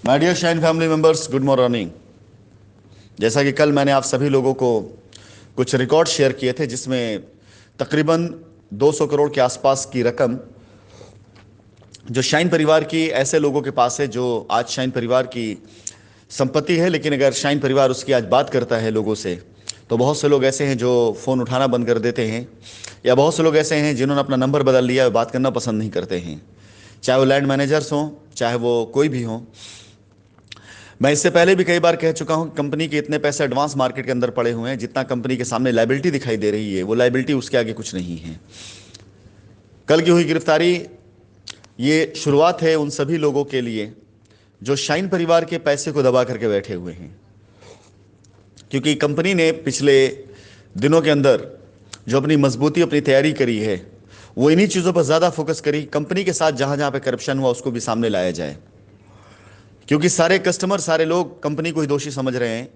My dear shine family members, good morning. जैसा कि कल मैंने आप सभी लोगों को कुछ रिकॉर्ड शेयर किए थे जिसमें तकरीबन 200 करोड़ के आसपास की रकम जो शाइन परिवार की ऐसे लोगों के पास है जो आज शाइन परिवार की संपत्ति है। लेकिन अगर शाइन परिवार उसकी आज बात करता है लोगों से, तो बहुत से लोग ऐसे हैं जो फ़ोन उठाना बंद कर देते हैं, या बहुत से लोग ऐसे हैं जिन्होंने अपना नंबर बदल लिया, बात करना पसंद नहीं करते हैं, चाहे वो लैंड मैनेजर्स हों, चाहे वो कोई भी हों। मैं इससे पहले भी कई बार कह चुका हूं, कंपनी के इतने पैसे एडवांस मार्केट के अंदर पड़े हुए हैं, जितना कंपनी के सामने लायबिलिटी दिखाई दे रही है वो लायबिलिटी उसके आगे कुछ नहीं है। कल की हुई गिरफ्तारी ये शुरुआत है उन सभी लोगों के लिए जो शाइन परिवार के पैसे को दबा करके बैठे हुए हैं, क्योंकि कंपनी ने पिछले दिनों के अंदर जो अपनी मजबूती, अपनी तैयारी करी है, वो इन्हीं चीज़ों पर ज़्यादा फोकस करी। कंपनी के साथ जहां जहां पे करप्शन हुआ उसको भी सामने लाया जाए, क्योंकि सारे कस्टमर, सारे लोग कंपनी को ही दोषी समझ रहे हैं,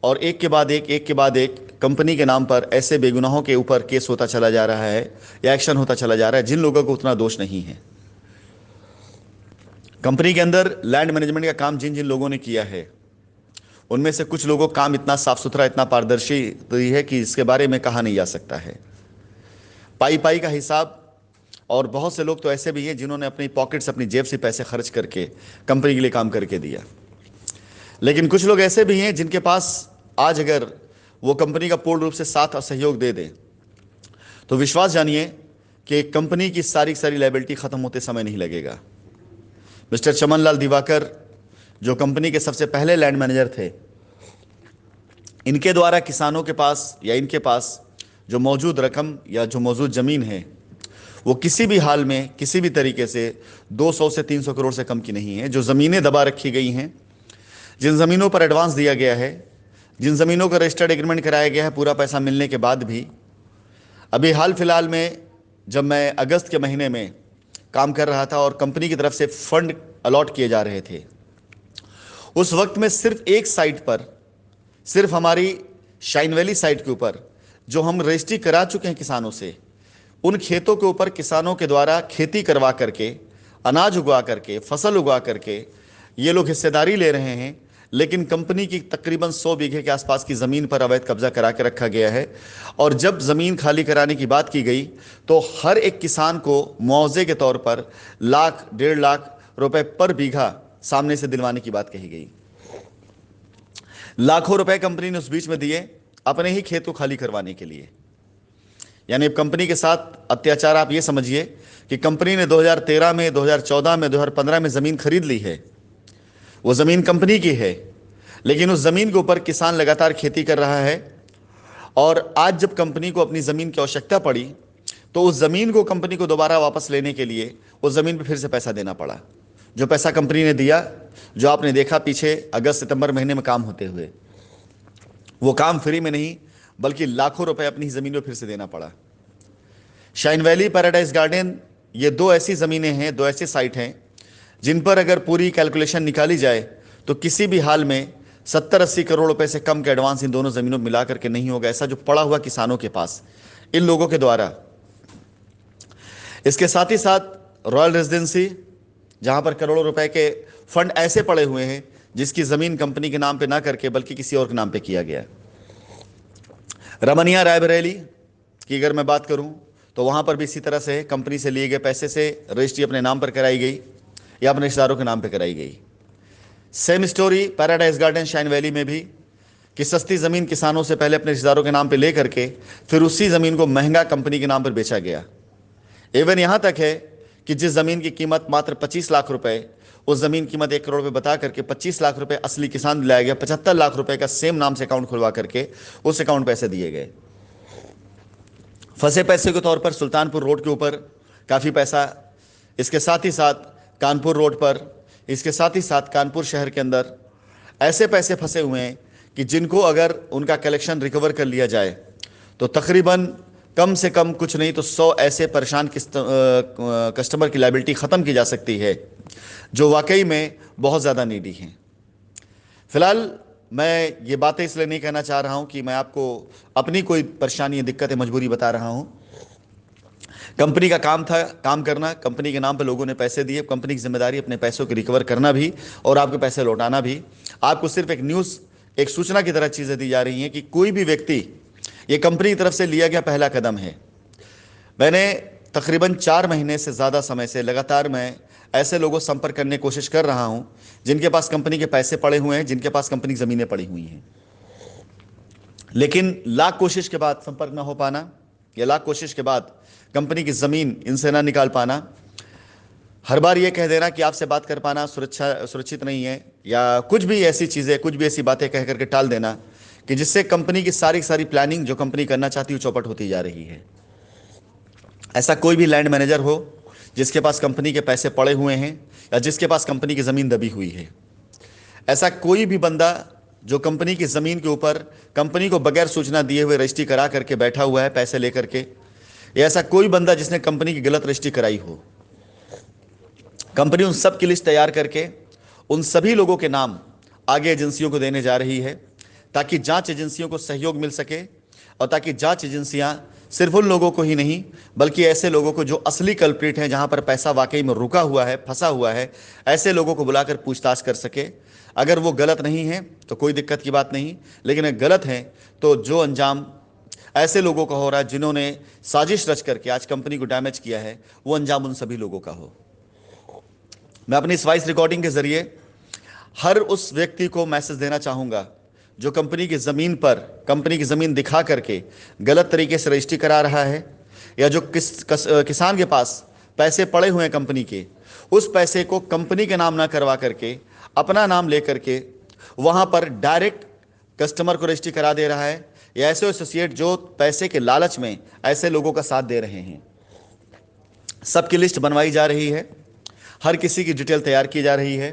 और एक के बाद एक कंपनी के नाम पर ऐसे बेगुनाहों के ऊपर केस होता चला जा रहा है या एक्शन होता चला जा रहा है जिन लोगों को उतना दोष नहीं है। कंपनी के अंदर लैंड मैनेजमेंट का काम जिन जिन लोगों ने किया है, उनमें से कुछ लोगों का काम इतना साफ सुथरा, इतना पारदर्शी है कि इसके बारे में कहा नहीं जा सकता है। पाई पाई का हिसाब, और बहुत से लोग तो ऐसे भी हैं जिन्होंने अपनी पॉकेट से, अपनी जेब से पैसे खर्च करके कंपनी के लिए काम करके दिया। लेकिन कुछ लोग ऐसे भी हैं जिनके पास आज अगर वो कंपनी का पूर्ण रूप से साथ और सहयोग दे दें, तो विश्वास जानिए कि कंपनी की सारी सारी लायबिलिटी खत्म होते समय नहीं लगेगा। मिस्टर चमन लाल दिवाकर, जो कंपनी के सबसे पहले लैंड मैनेजर थे, इनके द्वारा किसानों के पास या इनके पास जो मौजूद रकम या जो मौजूद ज़मीन है, वो किसी भी हाल में, किसी भी तरीके से 200 से 300 करोड़ से कम की नहीं है। जो ज़मीनें दबा रखी गई हैं, जिन ज़मीनों पर एडवांस दिया गया है, जिन ज़मीनों का रजिस्टर्ड एग्रीमेंट कराया गया है पूरा पैसा मिलने के बाद भी, अभी हाल फिलहाल में जब मैं अगस्त के महीने में काम कर रहा था और कंपनी की तरफ से फंड अलॉट किए जा रहे थे, उस वक्त में सिर्फ एक साइट पर, सिर्फ हमारी शाइन वैली साइट के ऊपर जो हम रजिस्ट्री करा चुके हैं किसानों से, उन खेतों के ऊपर किसानों के द्वारा खेती करवा करके, अनाज उगा करके, फसल उगा करके ये लोग हिस्सेदारी ले रहे हैं। लेकिन कंपनी की तकरीबन 100 बीघे के आसपास की ज़मीन पर अवैध कब्जा करा के रखा गया है। और जब ज़मीन खाली कराने की बात की गई, तो हर एक किसान को मुआवजे के तौर पर लाख, 1.5 लाख रुपए पर बीघा सामने से दिलवाने की बात कही गई। लाखों रुपए कंपनी ने उस बीच में दिए अपने ही खेत को खाली करवाने के लिए। यानी कंपनी के साथ अत्याचार आप ये समझिए कि कंपनी ने 2013 में, 2014 में, 2015 में ज़मीन खरीद ली है, वो ज़मीन कंपनी की है, लेकिन उस ज़मीन के ऊपर किसान लगातार खेती कर रहा है। और आज जब कंपनी को अपनी ज़मीन की आवश्यकता पड़ी, तो उस ज़मीन को कंपनी को दोबारा वापस लेने के लिए उस ज़मीन पर फिर से पैसा देना पड़ा। जो पैसा कंपनी ने दिया, जो आपने देखा पीछे अगस्त सितंबर महीने में काम होते हुए, वो काम फ्री में नहीं बल्कि लाखों रुपए अपनी ज़मीन पर फिर से देना पड़ा। शाइन वैली, पैराडाइज गार्डन, ये दो ऐसी ज़मीनें हैं, दो ऐसे साइट हैं जिन पर अगर पूरी कैलकुलेशन निकाली जाए तो किसी भी हाल में 70-80 करोड़ रुपए से कम के एडवांस इन दोनों ज़मीनों में मिला करके नहीं होगा, ऐसा जो पड़ा हुआ किसानों के पास इन लोगों के द्वारा। इसके साथ ही साथ रॉयल रेजिडेंसी, जहां पर करोड़ों रुपए के फंड ऐसे पड़े हुए हैं जिसकी ज़मीन कंपनी के नाम पे ना करके बल्कि किसी और के नाम पे किया गया। रमनिया रायबरेली की अगर मैं बात करूं, तो वहां पर भी इसी तरह से कंपनी से लिए गए पैसे से रजिस्ट्री अपने नाम पर कराई गई या अपने रिश्तेदारों के नाम पर कराई गई। Same story paradise garden, shine valley में भी, कि सस्ती ज़मीन किसानों से पहले अपने रिश्तेदारों के नाम पर ले करके फिर उसी ज़मीन को महंगा कंपनी के नाम पर बेचा गया। इवन यहां तक है कि जिस ज़मीन की कीमत मात्र 25 लाख रुपए, उस ज़मीन की कीमत 1 करोड़ रुपए बता करके 25 लाख रुपए असली किसान दिलाया गया। 75 लाख रुपए का सेम नाम से अकाउंट खुलवा करके उस अकाउंट पैसे दिए गए। फंसे पैसे के तौर पर सुल्तानपुर रोड के ऊपर काफ़ी पैसा, इसके साथ ही साथ कानपुर रोड पर, इसके साथ ही साथ कानपुर शहर के अंदर ऐसे पैसे फंसे हुए हैं कि जिनको अगर उनका कलेक्शन रिकवर कर लिया जाए तो तकरीबन कम से कम कुछ नहीं तो 100 ऐसे परेशान कस्टमर की लायबिलिटी ख़त्म की जा सकती है जो वाकई में बहुत ज़्यादा नीडी हैं। फिलहाल मैं ये बातें इसलिए नहीं कहना चाह रहा हूँ कि मैं आपको अपनी कोई परेशानी, दिक्कत, मजबूरी बता रहा हूँ, कंपनी का काम था काम करना, कंपनी के नाम पे लोगों ने पैसे दिए, कंपनी की जिम्मेदारी अपने पैसों को रिकवर करना भी और आपके पैसे लौटाना भी। आपको सिर्फ एक न्यूज़, एक सूचना की तरह चीज़ें दी जा रही हैं कि कोई भी व्यक्ति, ये कंपनी की तरफ से लिया गया पहला कदम है। मैंने तकरीबन 4 महीने से ज़्यादा समय से लगातार मैं ऐसे लोगों से संपर्क करने की कोशिश कर रहा हूं जिनके पास कंपनी के पैसे पड़े हुए हैं, जिनके पास कंपनी की ज़मीनें पड़ी हुई हैं, लेकिन लाख कोशिश के बाद संपर्क ना हो पाना, या लाख कोशिश के बाद कंपनी की ज़मीन इनसे ना निकाल पाना, हर बार ये कह देना कि आपसे बात कर पाना सुरक्षित नहीं है, या कुछ भी ऐसी चीज़ें, कुछ भी ऐसी बातें कह करके टाल देना कि जिससे कंपनी की सारी प्लानिंग जो कंपनी करना चाहती है चौपट होती जा रही है। ऐसा कोई भी लैंड मैनेजर हो जिसके पास कंपनी के पैसे पड़े हुए हैं या जिसके पास कंपनी की ज़मीन दबी हुई है, ऐसा कोई भी बंदा जो कंपनी की ज़मीन के ऊपर कंपनी को बगैर सूचना दिए हुए रजिस्ट्री करा करके बैठा हुआ है पैसे लेकर के, या ऐसा कोई बंदा जिसने कंपनी की गलत रजिस्ट्री कराई हो, कंपनी उन सब की लिस्ट तैयार करके उन सभी लोगों के नाम आगे एजेंसियों को देने जा रही है, ताकि जांच एजेंसियों को सहयोग मिल सके और ताकि जांच एजेंसियां सिर्फ उन लोगों को ही नहीं बल्कि ऐसे लोगों को जो असली कल्प्रिट हैं, जहां पर पैसा वाकई में रुका हुआ है, फंसा हुआ है, ऐसे लोगों को बुलाकर पूछताछ कर सके। अगर वो गलत नहीं है तो कोई दिक्कत की बात नहीं, लेकिन अगर गलत है तो जो अंजाम ऐसे लोगों का हो रहा है जिन्होंने साजिश रच करके आज कंपनी को डैमेज किया है, वो अंजाम उन सभी लोगों का हो। मैं अपनी इस वॉइस रिकॉर्डिंग के जरिए हर उस व्यक्ति को मैसेज देना चाहूँगा जो कंपनी की ज़मीन पर कंपनी की ज़मीन दिखा करके गलत तरीके से रजिस्ट्री करा रहा है, या जो किसान के पास पैसे पड़े हुए हैं कंपनी के, उस पैसे को कंपनी के नाम ना करवा करके अपना नाम ले करके वहाँ पर डायरेक्ट कस्टमर को रजिस्ट्री करा दे रहा है, या ऐसे एसोसिएट जो पैसे के लालच में ऐसे लोगों का साथ दे रहे हैं। सबकी लिस्ट बनवाई जा रही है, हर किसी की डिटेल तैयार की जा रही है।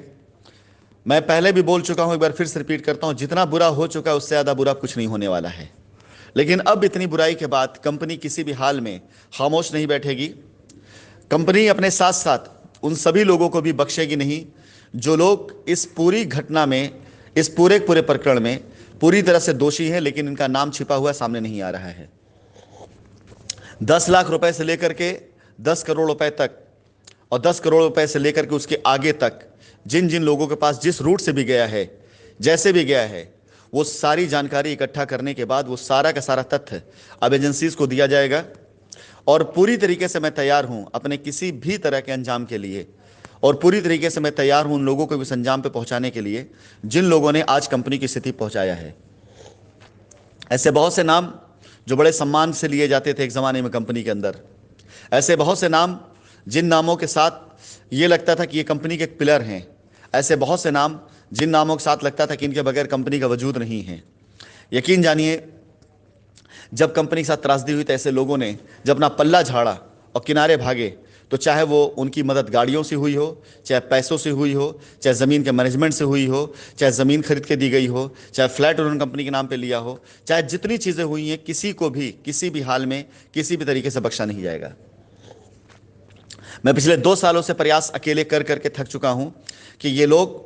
मैं पहले भी बोल चुका हूं, एक बार फिर से रिपीट करता हूं, जितना बुरा हो चुका है उससे ज़्यादा बुरा कुछ नहीं होने वाला है। लेकिन अब इतनी बुराई के बाद कंपनी किसी भी हाल में खामोश नहीं बैठेगी। कंपनी अपने साथ साथ उन सभी लोगों को भी बख्शेगी नहीं जो लोग इस पूरी घटना में, इस पूरे प्रकरण में पूरी तरह से दोषी हैं, लेकिन इनका नाम छिपा हुआ सामने नहीं आ रहा है। 10 लाख रुपए से लेकर के 10 करोड़ रुपए तक, और 10 करोड़ रुपए से लेकर के उसके आगे तक जिन जिन लोगों के पास जिस रूट से भी गया है, जैसे भी गया है, वो सारी जानकारी इकट्ठा करने के बाद वो सारा का सारा तथ्य अब एजेंसीज को दिया जाएगा। और पूरी तरीके से मैं तैयार हूं अपने किसी भी तरह के अंजाम के लिए, और पूरी तरीके से मैं तैयार हूं उन लोगों को भी इस अंजाम पे पहुंचाने के लिए जिन लोगों ने आज कंपनी की स्थिति पहुंचाया है। ऐसे बहुत से नाम जो बड़े सम्मान से लिए जाते थे एक ज़माने में कंपनी के अंदर, ऐसे बहुत से नाम जिन नामों के साथ ये लगता था कि ये कंपनी के एक पिलर हैं, ऐसे बहुत से नाम जिन नामों के साथ लगता था कि इनके बगैर कंपनी का वजूद नहीं है। यकीन जानिए, जब कंपनी के साथ त्रासदी हुई तो ऐसे लोगों ने जब अपना पल्ला झाड़ा और किनारे भागे, तो चाहे वो उनकी मदद गाड़ियों से हुई हो, चाहे पैसों से हुई हो, चाहे ज़मीन के मैनेजमेंट से हुई हो, चाहे ज़मीन खरीद के दी गई हो, चाहे फ्लैट उन्होंने कंपनी के नाम पे लिया हो, चाहे जितनी चीज़ें हुई हैं, किसी को भी किसी भी हाल में किसी भी तरीके से बख्शा नहीं जाएगा। मैं पिछले 2 सालों से प्रयास अकेले कर करके थक चुका हूं कि ये लोग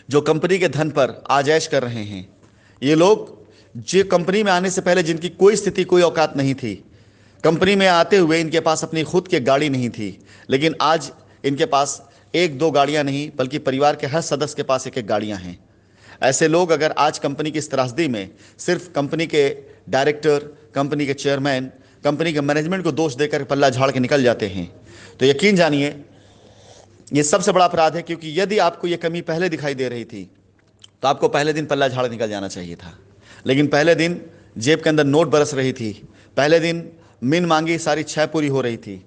जो कंपनी के धन पर आजैश कर रहे हैं, ये लोग जो कंपनी में आने से पहले जिनकी कोई स्थिति, कोई औकात नहीं थी, कंपनी में आते हुए इनके पास अपनी खुद की गाड़ी नहीं थी, लेकिन आज इनके पास 1-2 गाड़ियां नहीं बल्कि परिवार के हर सदस्य के पास 1-1 गाड़ियां हैं। ऐसे लोग अगर आज कंपनी की इस त्रासदी में सिर्फ कंपनी के डायरेक्टर, कंपनी के चेयरमैन, कंपनी के मैनेजमेंट को दोष देकर पल्ला झाड़ के निकल जाते हैं, तो यकीन जानिए ये सबसे बड़ा अपराध है। क्योंकि यदि आपको ये कमी पहले दिखाई दे रही थी तो आपको पहले दिन पल्ला झाड़ निकल जाना चाहिए था, लेकिन पहले दिन जेब के अंदर नोट बरस रही थी, पहले दिन मिन मांगी सारी 6 पूरी हो रही थी।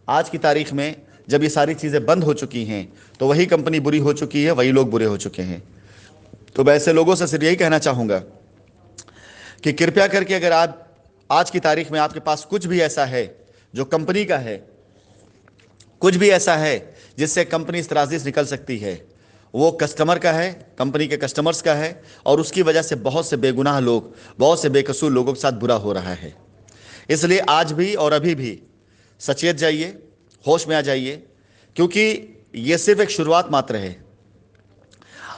आज की तारीख में जब ये सारी चीज़ें बंद हो चुकी हैं तो वही कंपनी बुरी हो चुकी है, वही लोग बुरे हो चुके हैं। तो मैं ऐसे लोगों से सिर्फ यही कहना चाहूँगा कि कृपया करके अगर आप आज की तारीख में आपके पास कुछ भी ऐसा है जो कंपनी का है, कुछ भी ऐसा है जिससे कंपनी इस त्रासदी से निकल सकती है, वो कस्टमर का है, कंपनी के कस्टमर्स का है, और उसकी वजह से बहुत से बेगुनाह लोग, बहुत से बेकसूर लोगों के साथ बुरा हो रहा है। इसलिए आज भी और अभी भी सचेत जाइए, होश में आ जाइए, क्योंकि ये सिर्फ एक शुरुआत मात्र है।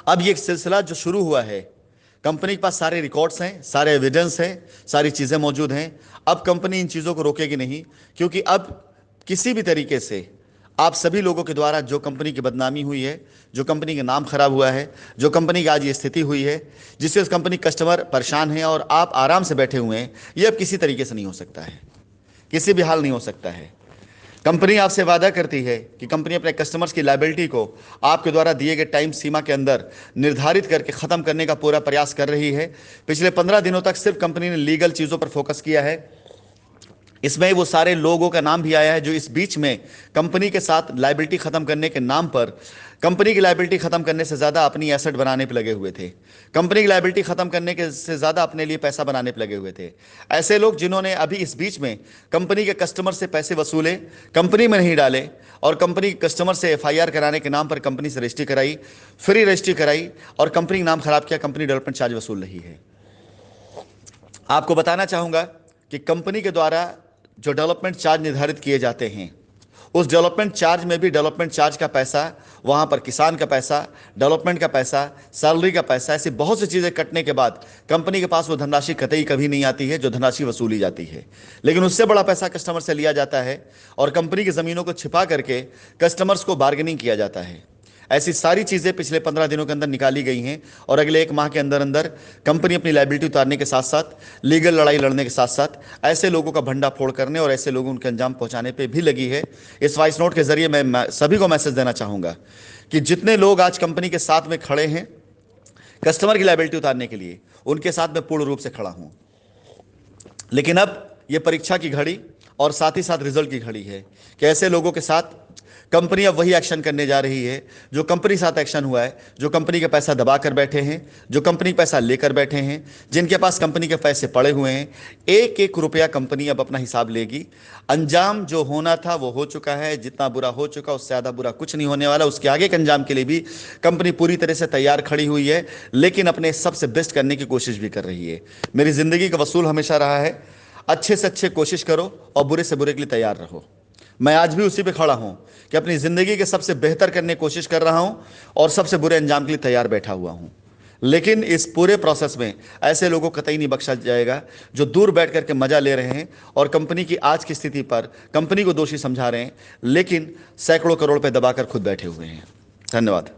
अब ये सिलसिला जो शुरू हुआ है, कंपनी के पास सारे रिकॉर्ड्स हैं, सारे एविडेंस हैं, सारी चीज़ें मौजूद हैं। अब कंपनी इन चीज़ों को रोकेगी नहीं, क्योंकि अब किसी भी तरीके से आप सभी लोगों के द्वारा जो कंपनी की बदनामी हुई है, जो कंपनी का नाम खराब हुआ है, जो कंपनी की आज ये स्थिति हुई है, जिससे उस कंपनी कस्टमर परेशान हैं और आप आराम से बैठे हुए हैं, ये अब किसी तरीके से नहीं हो सकता है, किसी भी हाल नहीं हो सकता है। कंपनी आपसे वादा करती है कि कंपनी अपने कस्टमर्स की लायबिलिटी को आपके द्वारा दिए गए टाइम सीमा के अंदर निर्धारित करके ख़त्म करने का पूरा प्रयास कर रही है। पिछले 15 दिनों तक सिर्फ कंपनी ने लीगल चीज़ों पर फोकस किया है। इसमें वो सारे लोगों का नाम भी आया है जो इस बीच में कंपनी के साथ लायबिलिटी ख़त्म करने के नाम पर कंपनी की लायबिलिटी ख़त्म करने से ज़्यादा अपनी एसेट बनाने पर लगे हुए थे, कंपनी की लायबिलिटी ख़त्म करने के से ज़्यादा अपने लिए पैसा बनाने पर लगे हुए थे। ऐसे लोग जिन्होंने अभी इस बीच में कंपनी के कस्टमर से पैसे वसूले, कंपनी में नहीं डाले और कंपनी के कस्टमर से FIR कराने के नाम पर कंपनी से रजिस्ट्री कराई, फ्री रजिस्ट्री कराई और कंपनी का नाम खराब किया, कंपनी डेवलपमेंट चार्ज वसूल रही है। आपको बताना चाहूँगा कि कंपनी के द्वारा जो डेवलपमेंट चार्ज निर्धारित किए जाते हैं, उस डेवलपमेंट चार्ज में भी डेवलपमेंट चार्ज का पैसा, वहाँ पर किसान का पैसा, डेवलपमेंट का पैसा, सैलरी का पैसा, ऐसी बहुत सी चीज़ें कटने के बाद कंपनी के पास वो धनराशि कतई कभी नहीं आती है जो धनराशि वसूली जाती है। लेकिन उससे बड़ा पैसा कस्टमर से लिया जाता है और कंपनी की ज़मीनों को छिपा करके कस्टमर्स को बार्गेनिंग किया जाता है। ऐसी सारी चीज़ें पिछले 15 दिनों के अंदर निकाली गई हैं और अगले 1 माह के अंदर अंदर कंपनी अपनी लायबिलिटी उतारने के साथ साथ, लीगल लड़ाई लड़ने के साथ साथ ऐसे लोगों का भंडाफोड़ करने और ऐसे लोगों उनके अंजाम पहुंचाने पे भी लगी है। इस वॉइस नोट के जरिए मैं सभी को मैसेज देना चाहूँगा कि जितने लोग आज कंपनी के साथ में खड़े हैं कस्टमर की लायबिलिटी उतारने के लिए, उनके साथ मैं पूर्ण रूप से खड़ा हूँ। लेकिन अब ये परीक्षा की घड़ी और साथ ही साथ रिजल्ट की घड़ी है कि ऐसे लोगों के साथ कंपनी अब वही एक्शन करने जा रही है जो कंपनी साथ एक्शन हुआ है, जो कंपनी का पैसा दबा कर बैठे हैं, जो कंपनी पैसा लेकर बैठे हैं, जिनके पास कंपनी के पैसे पड़े हुए हैं। एक एक रुपया कंपनी अब अपना हिसाब लेगी। अंजाम जो होना था वो हो चुका है, जितना बुरा हो चुका उससे ज़्यादा बुरा कुछ नहीं होने वाला। उसके आगे के अंजाम के लिए भी कंपनी पूरी तरह से तैयार खड़ी हुई है, लेकिन अपने सबसे बेस्ट करने की कोशिश भी कर रही है। मेरी ज़िंदगी का वसूल हमेशा रहा है, अच्छे से अच्छे कोशिश करो और बुरे से बुरे के लिए तैयार रहो। मैं आज भी उसी पे खड़ा हूं कि अपनी ज़िंदगी के सबसे बेहतर करने की कोशिश कर रहा हूं और सबसे बुरे अंजाम के लिए तैयार बैठा हुआ हूं। लेकिन इस पूरे प्रोसेस में ऐसे लोगों को कतई नहीं बख्शा जाएगा जो दूर बैठ करके मज़ा ले रहे हैं और कंपनी की आज की स्थिति पर कंपनी को दोषी समझा रहे हैं, लेकिन सैकड़ों करोड़ पे दबाकर खुद बैठे हुए हैं। धन्यवाद।